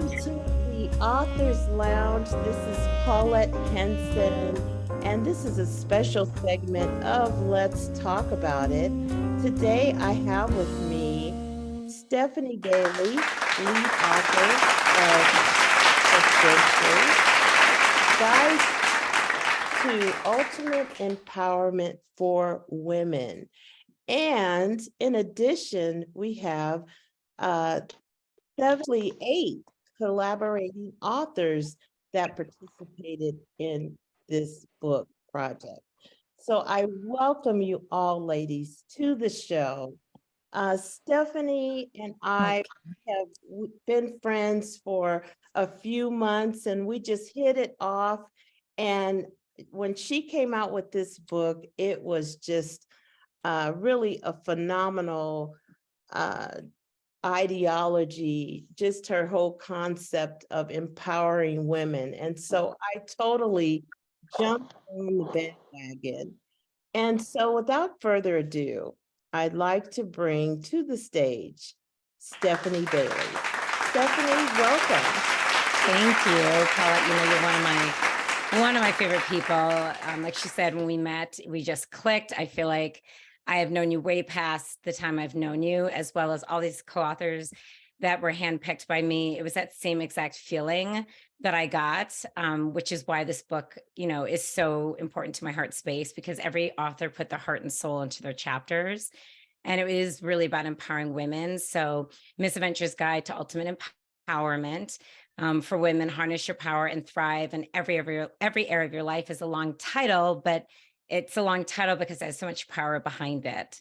to the Authors Lounge. This is Paulette Henson, and this is a special segment of Let's Talk About It. Today, I have with me Stephanie Bailey, lead author of Adventures, Guides to Ultimate Empowerment for Women. And in addition, we have 78 collaborating authors that participated in this book project. So I welcome you all, ladies, to the show. Stephanie and I have been friends for a few months, and we just hit it off. And when she came out with this book, it was just really a phenomenal ideology, just her whole concept of empowering women. And so I totally jumped on the bandwagon. And so without further ado, I'd like to bring to the stage Stephanie Bailey. Stephanie, welcome. Thank you, Paulette. You know, you're one of my favorite people. Like she said, when we met, we just clicked. I feel like I have known you way past the time I've known you, as well as all these co-authors that were handpicked by me. It was that same exact feeling that I got, which is why this book, you know, is so important to my heart space, because every author put their heart and soul into their chapters. And it is really about empowering women. So Misadventure's Guide to Ultimate Empowerment for Women, Harness Your Power and Thrive in every area of your life is a long title, but it's a long title because there's so much power behind it.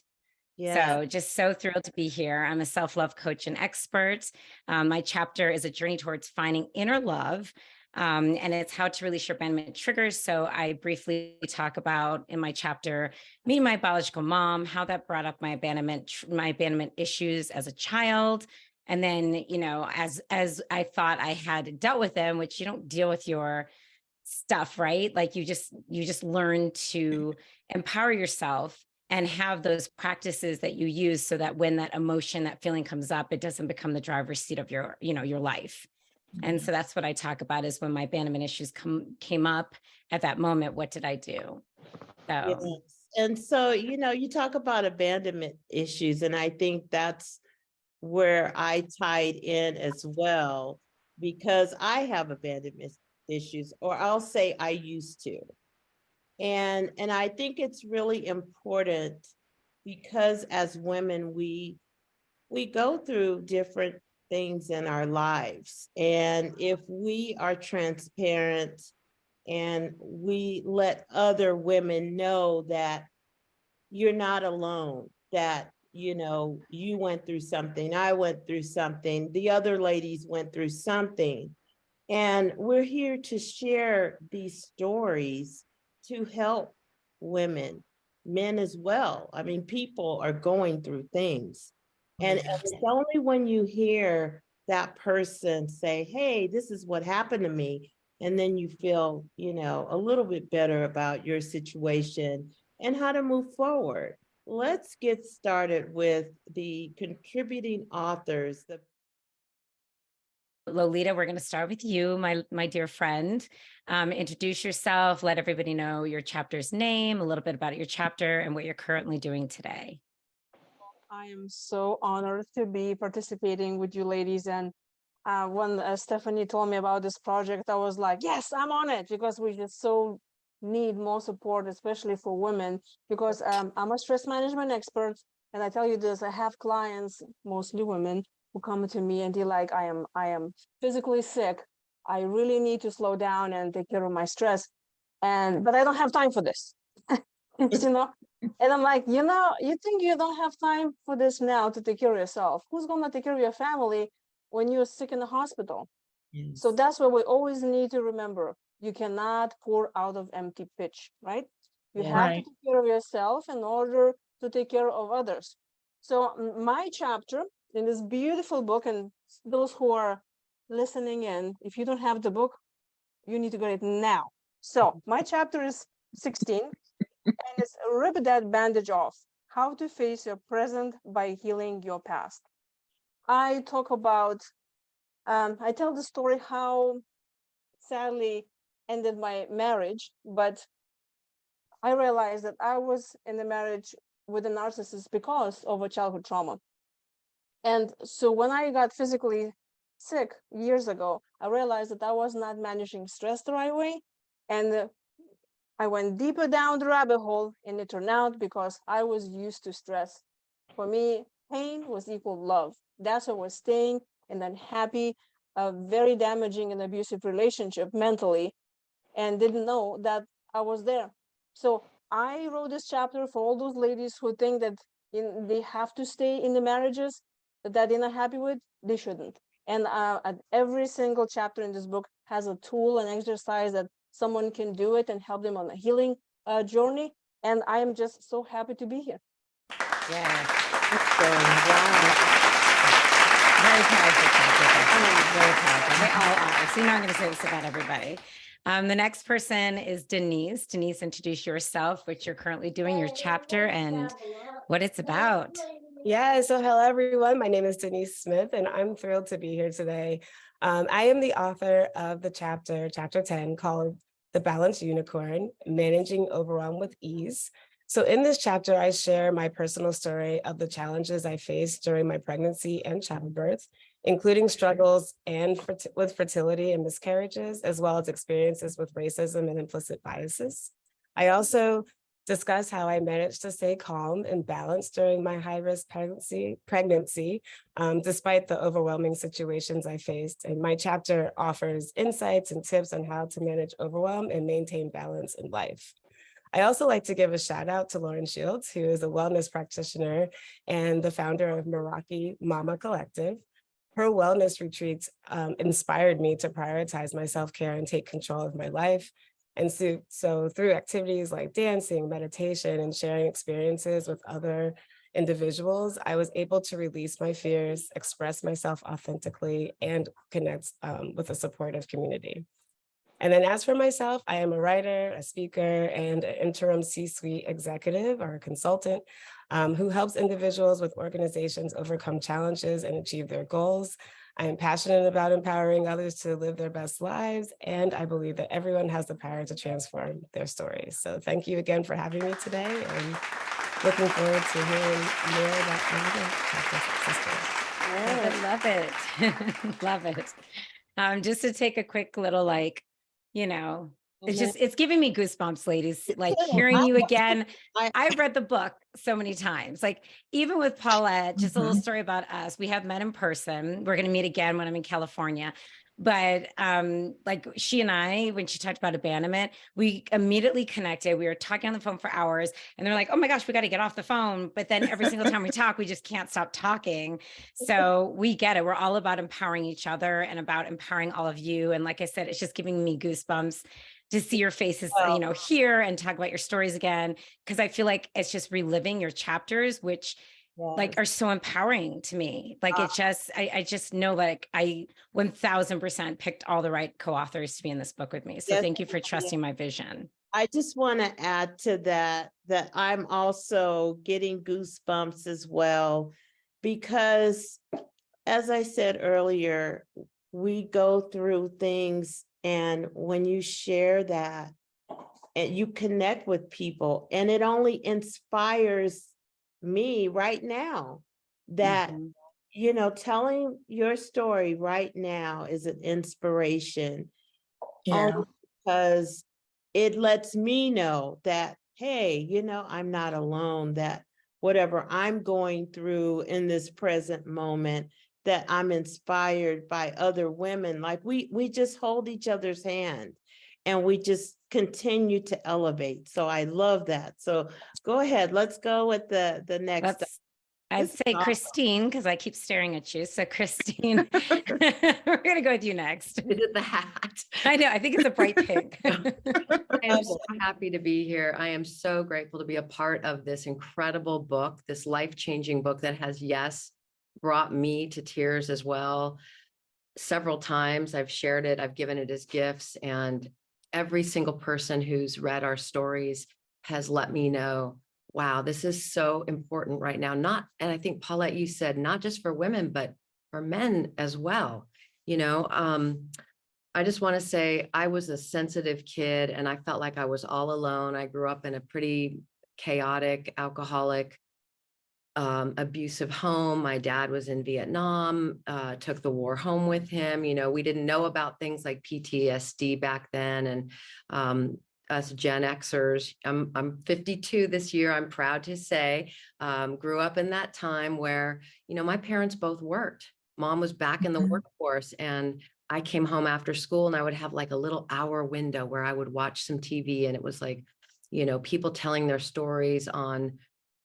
Yeah. So just so thrilled to be here. I'm a self-love coach and expert. My chapter is a journey towards finding inner love. And it's how to release your abandonment triggers. So I briefly talk about in my chapter, meeting my biological mom, how that brought up my abandonment issues as a child. And then, you know, as I thought I had dealt with them, which you don't deal with your stuff, right? Like you just learn to empower yourself and have those practices that you use so that when that emotion, that feeling comes up, it doesn't become the driver's seat of your, you know, your life. And so that's what I talk about, is when my abandonment issues came up at that moment, what did I do? So. Yes. And so, you know, you talk about abandonment issues, and I think that's where I tied in as well, because I have abandonment issues, or I'll say I used to. And I think it's really important, because as women, we go through different things in our lives. And if we are transparent and we let other women know that you're not alone, that, you know, you went through something, I went through something, the other ladies went through something. And we're here to share these stories to help women, men as well. I mean, people are going through things. And it's only when you hear that person say, hey, this is what happened to me, and then you feel, you know, a little bit better about your situation and how to move forward. Let's get started with the contributing authors. Lolita, we're going to start with you, my dear friend. Introduce yourself, let everybody know your chapter's name, a little bit about your chapter, and what you're currently doing today. I am so honored to be participating with you ladies. And when Stephanie told me about this project, I was like, yes, I'm on it, because we just so need more support, especially for women, because I'm a stress management expert. And I tell you this, I have clients, mostly women, who come to me and they're like, I am physically sick. I really need to slow down and take care of my stress. But I don't have time for this, you know? And I'm like, you know, you think you don't have time for this now to take care of yourself? Who's going to take care of your family when you're sick in the hospital? Yes. So that's what we always need to remember. You cannot pour out of empty pitch, right? You have to take care of yourself in order to take care of others. So my chapter in this beautiful book, and those who are listening in, if you don't have the book, you need to get it now. So my chapter is 16, and it's Rip That Bandage Off, How to Face Your Present by Healing Your Past. I talk about I tell the story how sadly ended my marriage, but I realized that I was in a marriage with a narcissist because of a childhood trauma. And so when I got physically sick years ago, I realized that I was not managing stress the right way. And I went deeper down the rabbit hole, and it turned out because I was used to stress. For me, pain was equal love. That's what was staying in an unhappy, very damaging and abusive relationship mentally, and didn't know that I was there. So I wrote this chapter for all those ladies who think that they have to stay in the marriages that they're not happy with. They shouldn't. And at every single chapter in this book has a tool and exercise that someone can do it and help them on a healing journey. And I am just so happy to be here. Yeah. Wow. Very powerful chapter. Very powerful. They all are. So you know I'm going to say this about everybody. The next person is Denise. Denise, introduce yourself, what you're currently doing, your chapter, and what it's about. Yeah, so hello everyone. My name is Denise Smith, and I'm thrilled to be here today. I am the author of the chapter 10, called The Balanced Unicorn, Managing Overwhelm with Ease. So in this chapter, I share my personal story of the challenges I faced during my pregnancy and childbirth, including struggles with fertility and miscarriages, as well as experiences with racism and implicit biases. I also discuss how I managed to stay calm and balanced during my high-risk pregnancy, despite the overwhelming situations I faced. And my chapter offers insights and tips on how to manage overwhelm and maintain balance in life. I also like to give a shout out to Lauren Shields, who is a wellness practitioner and the founder of Meraki Mama Collective. Her wellness retreats inspired me to prioritize my self-care and take control of my life. And so through activities like dancing, meditation, and sharing experiences with other individuals, I was able to release my fears, express myself authentically, and connect with a supportive community. And then as for myself, I am a writer, a speaker, and an interim C-suite executive or a consultant who helps individuals with organizations overcome challenges and achieve their goals. I am passionate about empowering others to live their best lives, and I believe that everyone has the power to transform their stories. So thank you again for having me today, and looking forward to hearing more about Love it. Love it. Just to take a quick little, it's giving me goosebumps, ladies, like hearing you again. I've read the book so many times, like even with Paulette, just a little story about us. We have met in person. We're going to meet again when I'm in California. But like she and I, when she talked about abandonment, we immediately connected. We were talking on the phone for hours, and they're like, oh my gosh, we got to get off the phone. But then every single time we talk, we just can't stop talking. So we get it. We're all about empowering each other and about empowering all of you. And like I said, it's just giving me goosebumps to see your faces, here and talk about your stories again, because I feel like it's just reliving your chapters, which are so empowering to me. Like it just, I just know like I 1000% picked all the right co-authors to be in this book with me. So thank you for trusting my vision. I just want to add to that I'm also getting goosebumps as well, because as I said earlier, we go through things, and when you share that and you connect with people, and it only inspires me right now that, telling your story right now is an inspiration. Only because it lets me know that, hey, I'm not alone, that whatever I'm going through in this present moment, that I'm inspired by other women. Like we just hold each other's hand and we just continue to elevate. So I love that. So go ahead. Let's go with the next. I'd say Christine, because I keep staring at you. So Christine, we're going to go with you next. Is it the hat? I know. I think it's a bright pink. I am so happy to be here. I am so grateful to be a part of this incredible book, this life-changing book that has, brought me to tears as well. Several times I've shared it. I've given it as gifts, and every single person who's read our stories has let me know, wow, this is so important right now. And I think Paulette, you said, not just for women, but for men as well. you know. I just want to say I was a sensitive kid and I felt like I was all alone. I grew up in a pretty chaotic, alcoholic, abusive home. My dad was in Vietnam, took the war home with him. You know, we didn't know about things like PTSD back then. And us Gen Xers, I'm 52 this year, I'm proud to say, grew up in that time where, you know, my parents both worked. Mom was back in the workforce, and I came home after school and I would have like a little hour window where I would watch some TV, and it was like, you know, people telling their stories on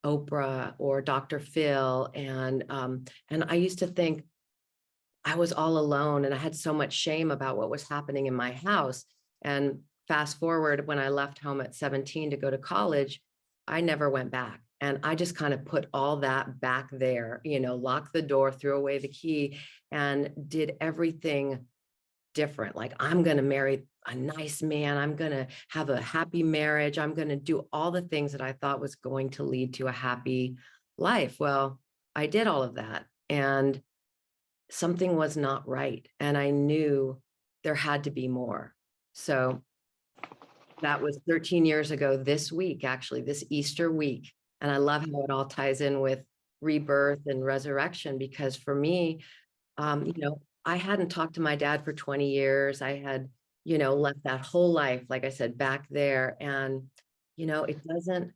Oprah or Dr. Phil. And I used to think I was all alone and I had so much shame about what was happening in my house. And fast forward, when I left home at 17 to go to college, I never went back. And I just kind of put all that back there, you know, locked the door, threw away the key, and did everything different. Like, I'm going to marry a nice man. I'm going to have a happy marriage. I'm going to do all the things that I thought was going to lead to a happy life. Well, I did all of that, and something was not right. And I knew there had to be more. So that was 13 years ago this week, actually, this Easter week. And I love how it all ties in with rebirth and resurrection, because for me, you know, I hadn't talked to my dad for 20 years. I had, you know, left that whole life, like I said, back there. And, you know, it doesn't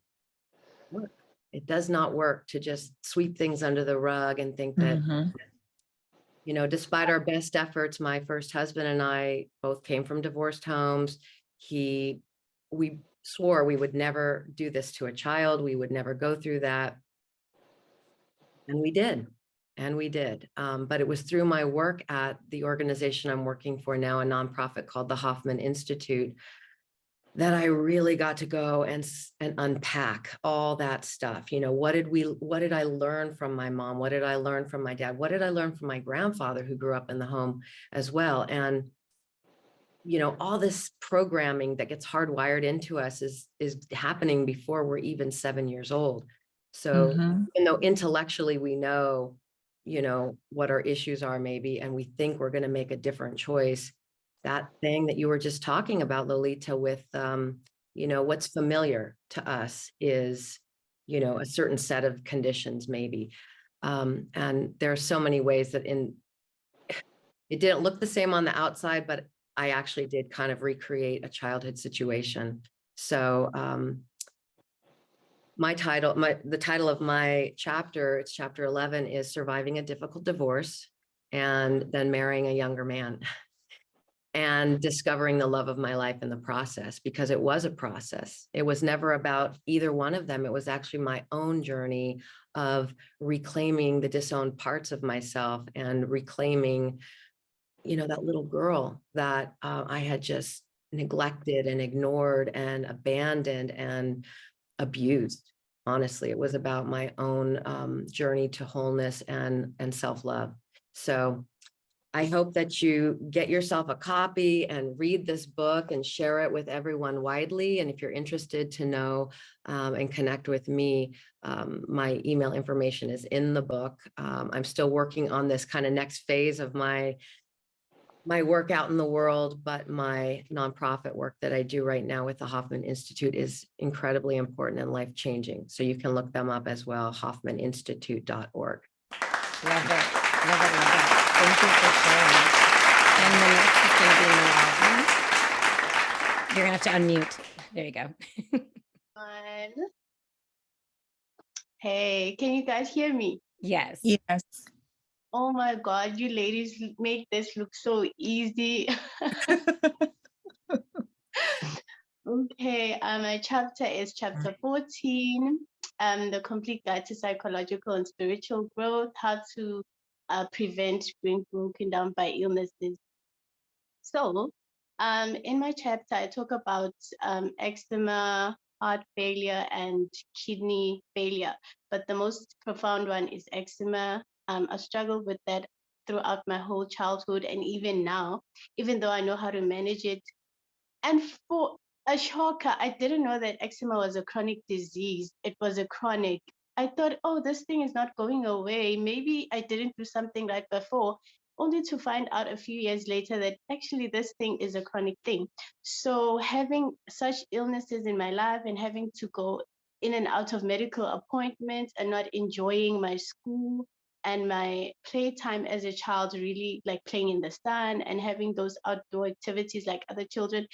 work. It does not work to just sweep things under the rug and think that, you know, despite our best efforts, my first husband and I both came from divorced homes. We swore we would never do this to a child. We would never go through that. And we did. And we did. But it was through my work at the organization I'm working for now, a nonprofit called the Hoffman Institute, that I really got to go and unpack all that stuff. You know, what did I learn from my mom? What did I learn from my dad? What did I learn from my grandfather, who grew up in the home as well? And, you know, all this programming that gets hardwired into us is happening before we're even 7 years old. So even though intellectually we know, you know, what our issues are maybe, and we think we're going to make a different choice, that thing that you were just talking about, Lolita, with, you know, what's familiar to us is, you know, a certain set of conditions maybe. And there are so many ways that it didn't look the same on the outside, but I actually did kind of recreate a childhood situation. So the title of my chapter, it's chapter 11, is Surviving a Difficult Divorce and Then Marrying a Younger Man and Discovering the Love of My Life in the process, because it was a process. It was never about either one of them. It was actually my own journey of reclaiming the disowned parts of myself and reclaiming, you know, that little girl that I had just neglected and ignored and abandoned and abused. Honestly, it was about my own journey to wholeness and self-love. So I hope that you get yourself a copy and read this book and share it with everyone widely. And if you're interested to know and connect with me, my email information is in the book. I'm still working on this kind of next phase of my work out in the world, but my nonprofit work that I do right now with the Hoffman Institute is incredibly important and life-changing. So you can look them up as well, hoffmaninstitute.org. Love it. Love it. Love it. Thank you for sharing. And the next is going to be Nolwazi. You're going to have to unmute. There you go. Hey, can you guys hear me? Yes. Yes. Oh my God, you ladies make this look so easy. Okay, my chapter is chapter 14, the complete guide to psychological and spiritual growth, how to prevent being broken down by illnesses. So, in my chapter, I talk about eczema, heart failure, and kidney failure. But the most profound one is eczema. I struggled with that throughout my whole childhood and even now, even though I know how to manage it. And for a shocker, I didn't know that eczema was a chronic disease. It was a chronic. I thought, oh, this thing is not going away. Maybe I didn't do something right before. only to find out a few years later that actually this thing is a chronic thing. So having such illnesses in my life and having to go in and out of medical appointments and not enjoying my school and my playtime as a child, really like playing in the sun and having those outdoor activities like other children,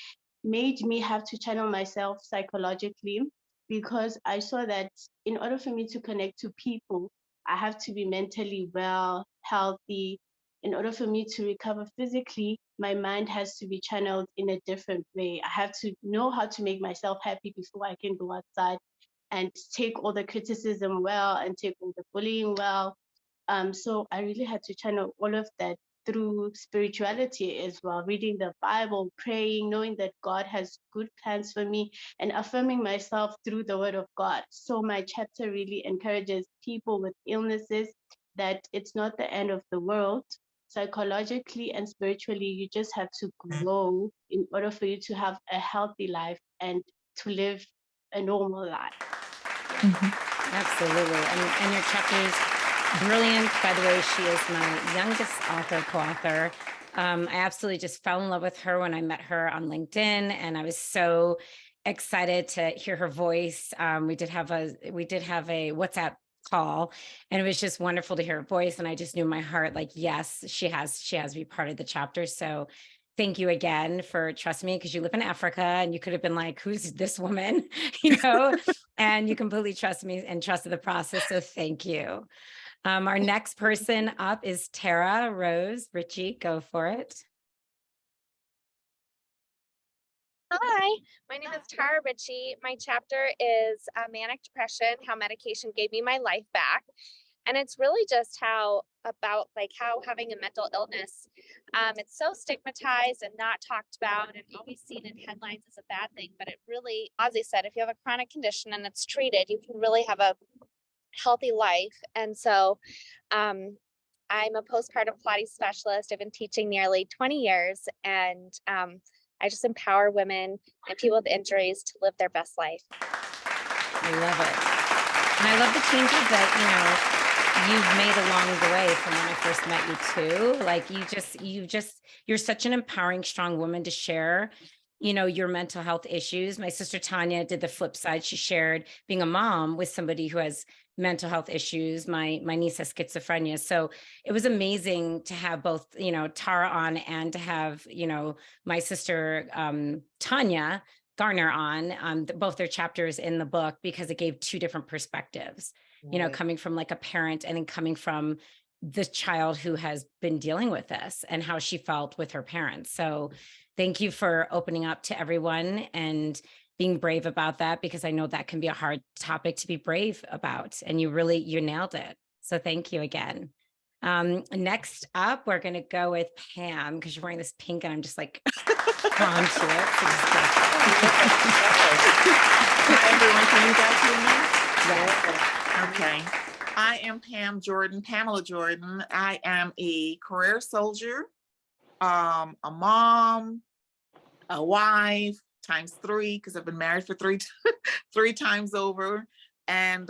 made me have to channel myself psychologically, because I saw that in order for me to connect to people, I have to be mentally well, healthy. In order for me to recover physically, my mind has to be channeled in a different way. I have to know how to make myself happy before I can go outside and take all the criticism well and take all the bullying well. So I really had to channel all of that through spirituality as well, reading the Bible, praying, knowing that God has good plans for me, and affirming myself through the word of God. So my chapter really encourages people with illnesses that it's not the end of the world. Psychologically and spiritually, you just have to grow in order for you to have a healthy life and to live a normal life. Absolutely. And your chapter's brilliant. By the way, she is my youngest co-author. I absolutely just fell in love with her when I met her on LinkedIn, and I was so excited to hear her voice. We did have a WhatsApp call, and it was just wonderful to hear her voice. And I just knew in my heart, like, yes, she has to be part of the chapter. So thank you again for trusting me, because you live in Africa and you could have been like, who's this woman? And you completely trust me and trusted the process. So thank you. Our next person up is Tara Rose. Ritchie, go for it. Hi, my name is Tara Ritchie. My chapter is Manic Depression, How Medication Gave Me My Life Back. And it's really just how having a mental illness, it's so stigmatized and not talked about and always seen in headlines as a bad thing. But it really, as I said, if you have a chronic condition and it's treated, you can really have a healthy life. And so I'm a postpartum Pilates specialist. I've been teaching nearly 20 years, and I just empower women and people with injuries to live their best life. I love it. And I love the changes that, you've made along the way from when I first met you too. Like you're such an empowering, strong woman to share, your mental health issues. My sister Tanya did the flip side. She shared being a mom with somebody who has mental health issues. My niece has schizophrenia. So it was amazing to have both, Tara on, and to have, my sister Tanya Garner on, both their chapters in the book, because it gave two different perspectives, Right. coming from like a parent and then coming from the child who has been dealing with this and how she felt with her parents. So thank you for opening up to everyone and being brave about that, because I know that can be a hard topic to be brave about, and you nailed it. So thank you again. Next up, we're going to go with Pam, because you're wearing this pink and I'm just like drawn to it. So Hi, everyone. Can you guys hear me? yes. Okay. I am Pamela Jordan. I am a career soldier, a mom, a wife, ×3, because I've been married for three times over. And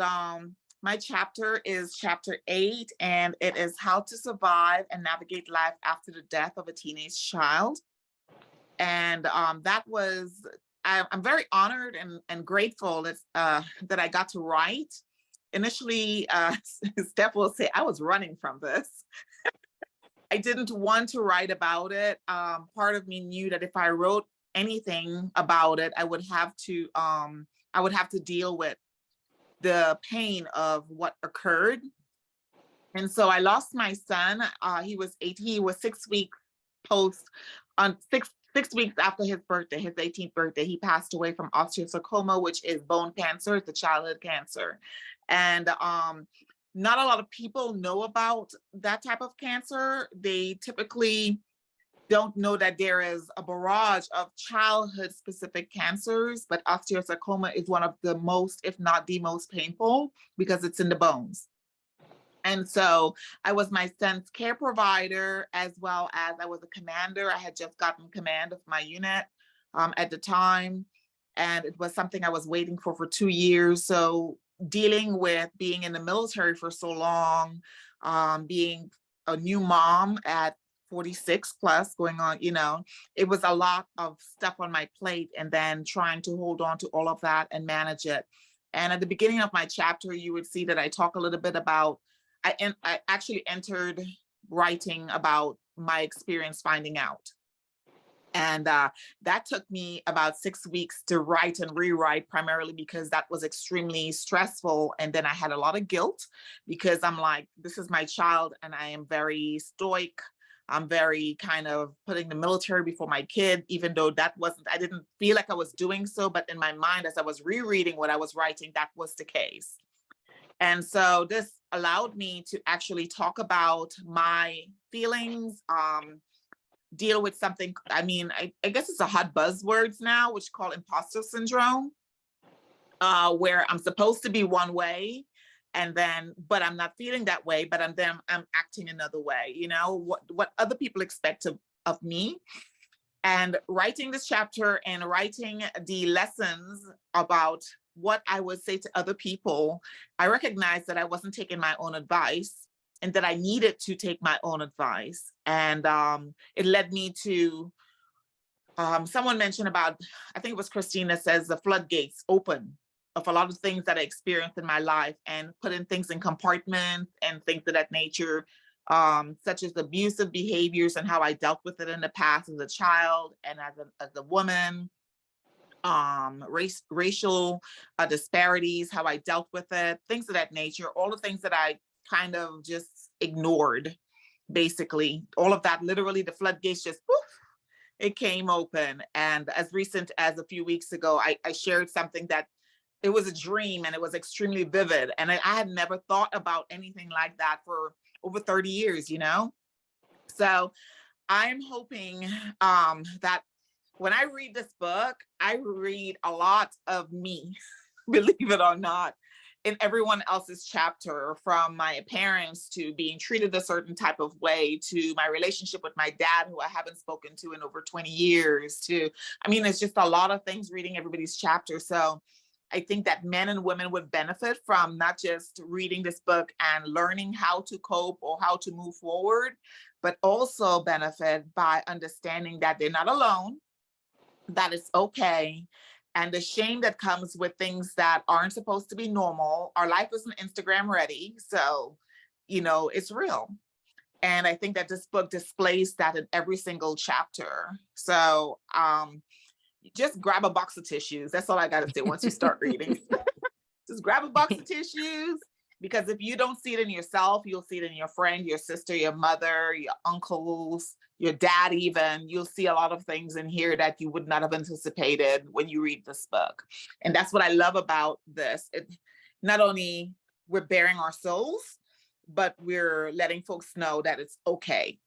my chapter is chapter 8, and it is how to survive and navigate life after the death of a teenage child. And I'm very honored and grateful that I got to write. Initially, Steph will say, I was running from this. I didn't want to write about it. Part of me knew that if I wrote anything about it, I would have to deal with the pain of what occurred. And so I lost my son. He was 6 weeks six weeks after his birthday, his 18th birthday. He passed away from osteosarcoma, which is bone cancer. It's a childhood cancer. And not a lot of people know about that type of cancer. They typically don't know that there is a barrage of childhood specific cancers, but osteosarcoma is one of the most, if not the most painful, because it's in the bones. And so I was my son's care provider, as well as I was a commander. I had just gotten command of my unit at the time. And it was something I was waiting for 2 years. So dealing with being in the military for so long, being a new mom at 46 plus going on, it was a lot of stuff on my plate, and then trying to hold on to all of that and manage it. And at the beginning of my chapter, you would see that I talk a little bit about, I actually entered writing about my experience finding out. And that took me about 6 weeks to write and rewrite, primarily because that was extremely stressful. And then I had a lot of guilt because I'm like, this is my child, and I am very stoic. I'm very kind of putting the military before my kid, even though I didn't feel like I was doing so. But in my mind, as I was rereading what I was writing, that was the case. And so this allowed me to actually talk about my feelings, deal with something. I mean, I guess it's a hot buzzwords now, which called imposter syndrome, where I'm supposed to be one way, but I'm not feeling that way, but I'm acting another way, what other people expect of me. And writing this chapter and writing the lessons about what I would say to other people, I recognized that I wasn't taking my own advice, and that I needed to take my own advice. And it led me to, someone mentioned about, I think it was Christina, says the floodgates open of a lot of things that I experienced in my life, and putting things in compartments and things of that nature, such as abusive behaviors and how I dealt with it in the past as a child and as a woman, racial disparities, how I dealt with it, things of that nature, all the things that I kind of just ignored, basically. All of that, literally the floodgates just, poof, it came open. And as recent as a few weeks ago, I shared something that it was a dream, and it was extremely vivid. And I had never thought about anything like that for over 30 years, So I'm hoping that when I read this book, I read a lot of me, believe it or not, in everyone else's chapter, from my parents to being treated a certain type of way, to my relationship with my dad, who I haven't spoken to in over 20 years, it's just a lot of things reading everybody's chapter. So I think that men and women would benefit from not just reading this book and learning how to cope or how to move forward, but also benefit by understanding that they're not alone, that it's okay. And the shame that comes with things that aren't supposed to be normal. Our life isn't Instagram ready. So, it's real. And I think that this book displays that in every single chapter. So just grab a box of tissues. That's all I got to say once you start reading. Just grab a box of tissues, because if you don't see it in yourself, you'll see it in your friend, your sister, your mother, your uncles, your dad even. You'll see a lot of things in here that you would not have anticipated when you read this book. And that's what I love about this. Not only we're bearing our souls, but we're letting folks know that it's okay.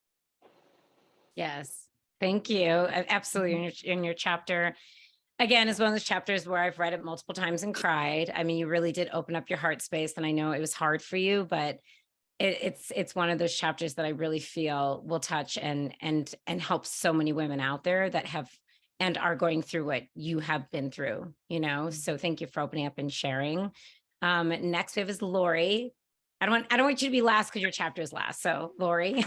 Yes. Thank you. Absolutely. In your chapter, again, is one of those chapters where I've read it multiple times and cried. I mean, you really did open up your heart space, and I know it was hard for you, but it's one of those chapters that I really feel will touch and help so many women out there that have and are going through what you have been through, So thank you for opening up and sharing. Next we have is Lori. I don't want you to be last because your chapter is last. So Lori.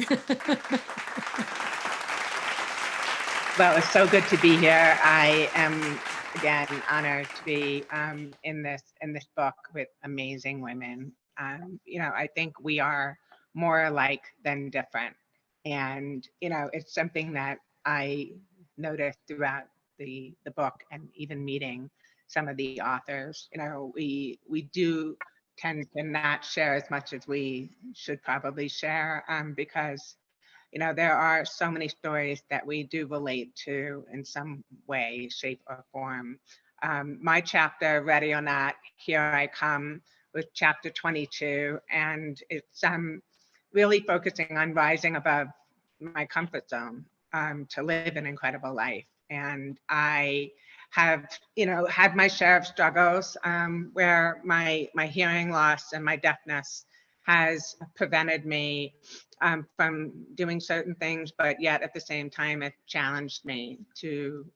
Well, it's so good to be here. I am, again, honored to be in this book with amazing women. I think we are more alike than different. And, it's something that I noticed throughout the book, and even meeting some of the authors. We do tend to not share as much as we should probably share, because there are so many stories that we do relate to in some way, shape, or form. My chapter, Ready or Not, Here I Come, was chapter 22, and it's really focusing on rising above my comfort zone to live an incredible life. And I have, had my share of struggles where my hearing loss and my deafness has prevented me from doing certain things, but yet at the same time, it challenged me to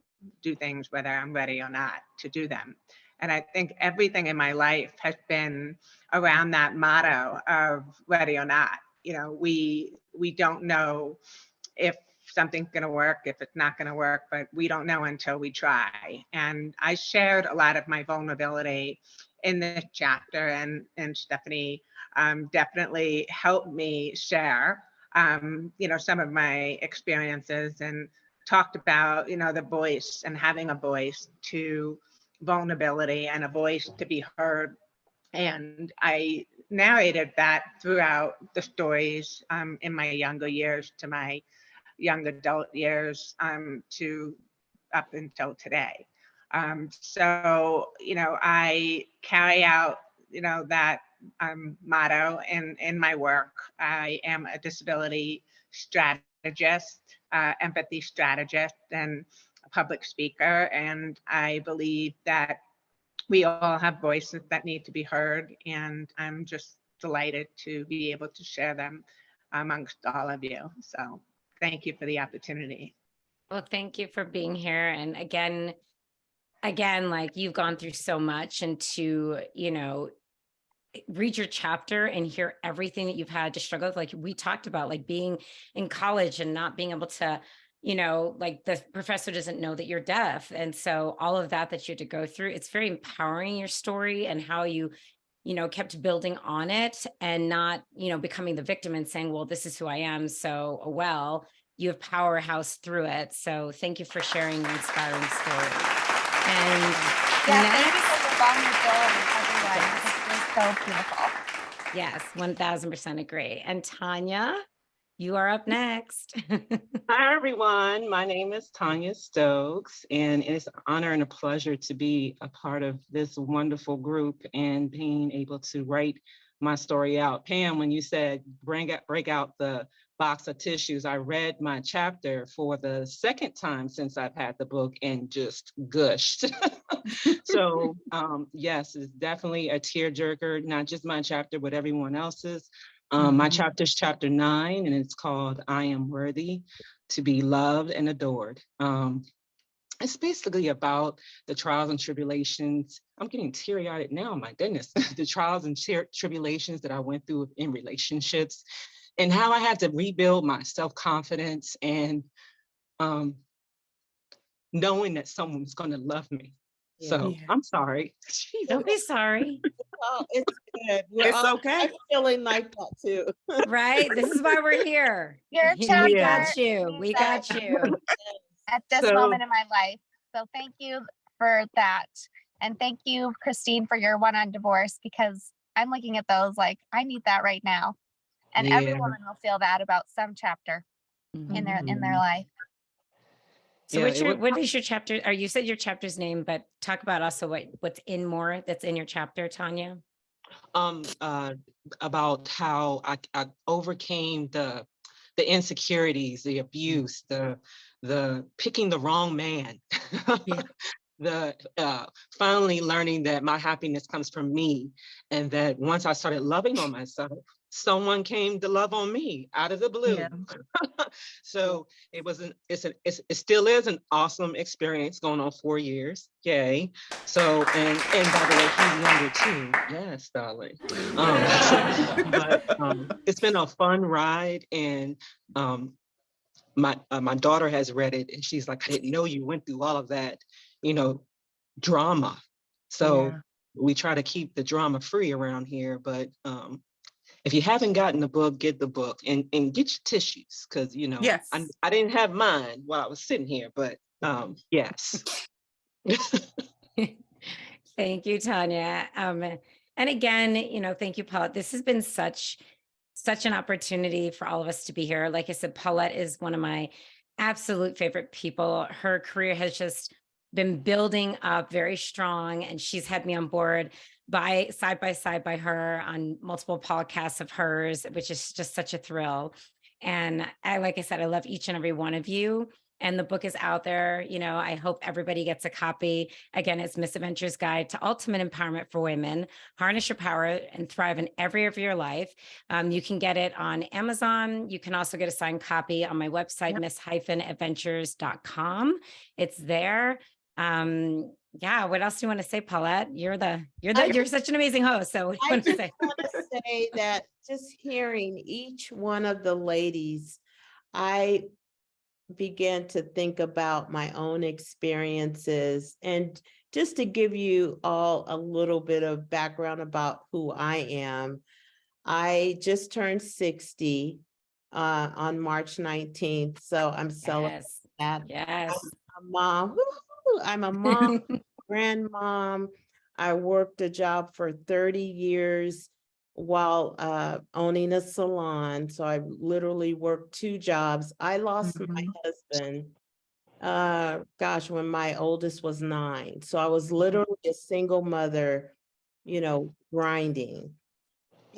do things whether I'm ready or not to do them. And I think everything in my life has been around that motto of ready or not. We don't know if something's going to work, if it's not going to work, but we don't know until we try. And I shared a lot of my vulnerability in this chapter, and Stephanie definitely helped me share, some of my experiences, and talked about, the voice and having a voice to vulnerability and a voice to be heard. And I narrated that throughout the stories in my younger years to my young adult years to up until today. So, I carry out, that motto in my work. I am a disability strategist, empathy strategist, and a public speaker. And I believe that we all have voices that need to be heard. And I'm just delighted to be able to share them amongst all of you. So thank you for the opportunity. Well, thank you for being here. And again, like you've gone through so much, and to, read your chapter and hear everything that you've had to struggle with. Like we talked about, like being in college and not being able to, like the professor doesn't know that you're deaf. And so all of that you had to go through, it's very empowering, your story, and how you kept building on it, and not, becoming the victim and saying, well, this is who I am. So, well, you have powerhouse through it. So thank you for sharing your inspiring story. And thank you for the vulnerability, everyone. It's so beautiful. Yes, 1000% agree. And Tanya, you are up next. Hi, everyone. My name is Tanya Stokes, and it's an honor and a pleasure to be a part of this wonderful group and being able to write my story out. Pam, when you said break out the box of tissues, I read my chapter for the second time since I've had the book and just gushed. So yes, it's definitely a tearjerker, not just my chapter, but everyone else's. My chapter is chapter 9, and it's called I Am Worthy to Be Loved and Adored. It's basically about the trials and tribulations. I'm getting teary-eyed now, my goodness. The trials and tribulations that I went through in relationships, and how I had to rebuild my self-confidence, and knowing that someone's going to love me. So I'm sorry. Don't be sorry. Oh, it's good. It's okay. I'm feeling like that too. Right? This is why we're here. Your We chapter got you. means We got you. at this moment in my life. So thank you for that. And thank you, Christine, for your one on divorce, because I'm looking at those like I need that right now. And every woman will feel that about some chapter in their life. So what is your chapter? Or you said your chapter's name, but talk about also what's in more that's in your chapter, Tanya. About how I overcame the insecurities, the abuse, the picking the wrong man, the finally learning that my happiness comes from me, and that once I started loving on myself, someone came to love on me out of the blue. Yeah. So it still is an awesome experience, going on 4 years. Yay. So, and by the way, he's younger too. Yes, darling. But it's been a fun ride, and my daughter has read it, and she's like, I didn't know you went through all of that, drama. So we try to keep the drama free around here, but if you haven't gotten the book, get the book, and get your tissues, because I didn't have mine while I was sitting here, but yes. Thank you, Tanya. And again, thank you, Paulette. This has been such an opportunity for all of us to be here. Like I said, Paulette is one of my absolute favorite people. Her career has just been building up very strong, and she's had me on board side by side by her on multiple podcasts of hers, which is just such a thrill. And like I said, I love each and every one of you. And the book is out there. I hope everybody gets a copy. Again, it's Misadventure's Guide to Ultimate Empowerment for Women. Harness your power and thrive in every area of your life. You can get it on Amazon. You can also get a signed copy on my website, miss-adventures.com. It's there. What else do you want to say, Paulette? You're such an amazing host. So what do you want to say? I want to say that just hearing each one of the ladies, I began to think about my own experiences, and just to give you all a little bit of background about who I am, I just turned 60 on March 19th. So I'm celebrating Yes. that. Yes. I'm a mom. Woo-hoo! I'm a mom, grandmom. I worked a job for 30 years while owning a salon. So I literally worked 2 jobs. I lost my husband, gosh, when my oldest was 9. So I was literally a single mother, grinding.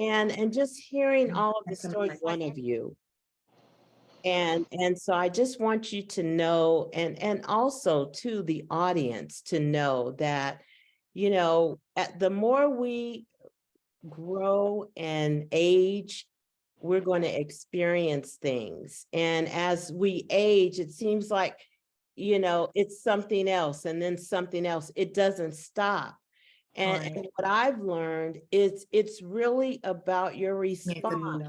And just hearing all of the stories, one of you. And so I just want you to know, and also to the audience to know that, the more we grow and age, we're going to experience things. And as we age, it seems like, it's something else and then something else. It doesn't stop. And what I've learned is it's really about your response,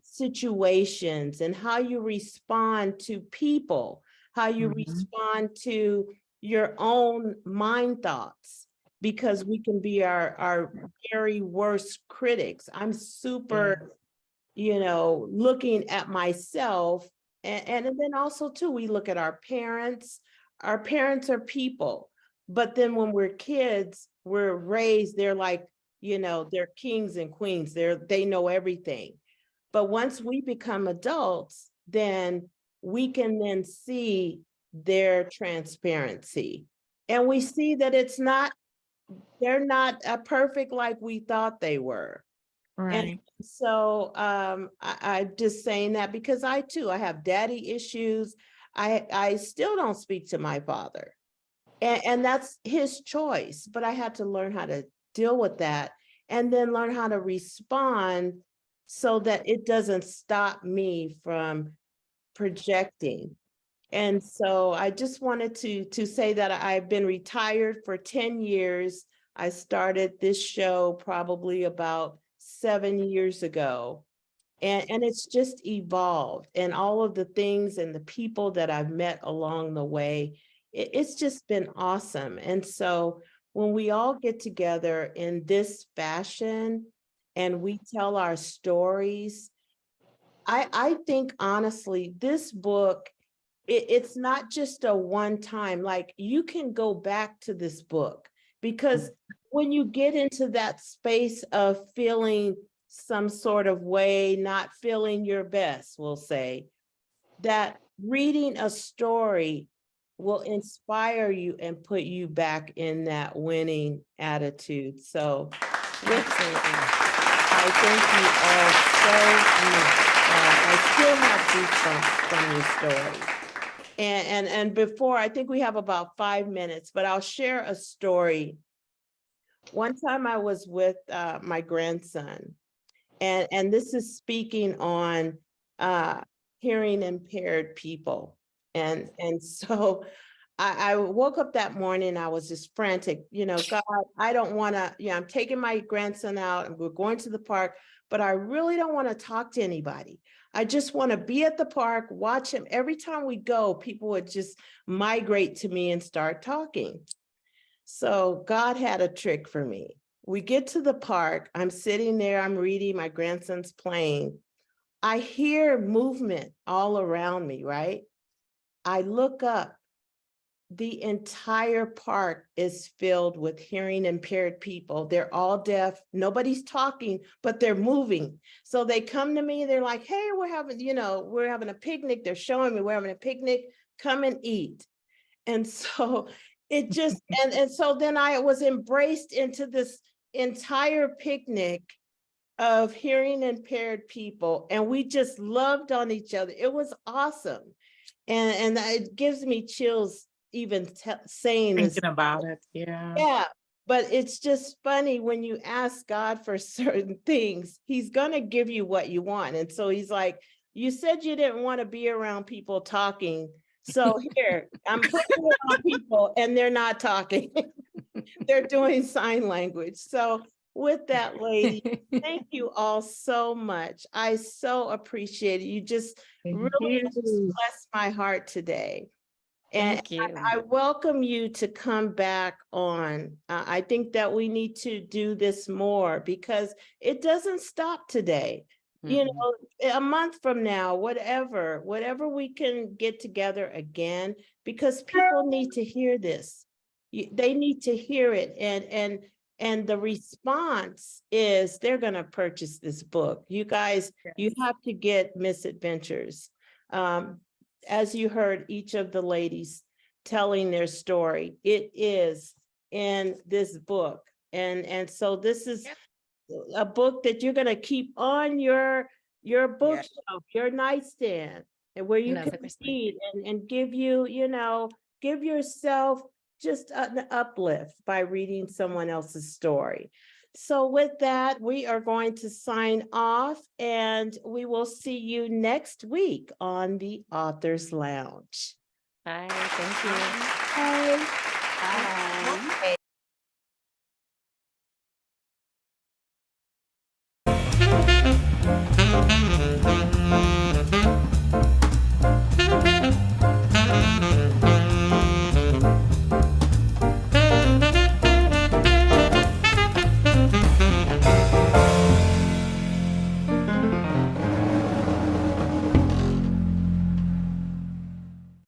situations, and how you respond to people, how you respond to your own mind thoughts, because we can be our very worst critics. I'm super, looking at myself, and then also too, we look at our parents. Our parents are people, but then when we're kids, we're raised, they're like, they're kings and queens, they know everything. But once we become adults, then we can then see their transparency. And we see that they're not perfect like we thought they were. And so I'm just saying that because I have daddy issues. I still don't speak to my father. And that's his choice, but I had to learn how to deal with that and then learn how to respond so that it doesn't stop me from projecting. And so I just wanted to say that I've been retired for 10 years. I started this show probably about 7 years ago. And it's just evolved, and all of the things and the people that I've met along the way, it's just been awesome. And so when we all get together in this fashion and we tell our stories, I think honestly, this book, it's not just a one time, like you can go back to this book, because when you get into that space of feeling some sort of way, not feeling your best, we'll say, that reading a story will inspire you and put you back in that winning attitude. So with I thank you all so much. I still have goosebumps from your story. And before, I think we have about 5 minutes, but I'll share a story. One time I was with my grandson, and this is speaking on hearing impaired people. And so I woke up that morning, I was just frantic, God, I don't want to, I'm taking my grandson out and we're going to the park, but I really don't want to talk to anybody. I just want to be at the park, watch him. Every time we go, people would just migrate to me and start talking. So God had a trick for me. We get to the park, I'm sitting there, I'm reading, my grandson's playing. I hear movement all around me, right? I look up, the entire park is filled with hearing impaired people. They're all deaf, nobody's talking, but they're moving. So they come to me, they're like, hey, we're having a picnic. They're showing me we're having a picnic, come and eat. And so it just, and so then I was embraced into this entire picnic of hearing impaired people, and we just loved on each other. It was awesome. And it gives me chills even saying this. Thinking about it, yeah. Yeah, but it's just funny when you ask God for certain things, he's gonna give you what you want. And so he's like, you said you didn't want to be around people talking. So here, I'm putting it on people and they're not talking. They're doing sign language. So with that, lady, thank you all so much. I so appreciate it. You just really just blessed my heart today. And Thank you. I welcome you to come back on. I think that we need to do this more because it doesn't stop today. You Mm-mm. know, a month from now, whatever we can get together again, because people need to hear this. They need to hear it. And the response is they're going to purchase this book. You guys, you have to get Misadventures. As you heard each of the ladies telling their story, it is in this book. And so this is a book that you're going to keep on your bookshelf, your nightstand, and where you Another can perspective. read and give you, give yourself just an uplift by reading someone else's story. So with that, we are going to sign off, and we will see you next week on the Author's Lounge. Bye. Thank you. Bye. Bye.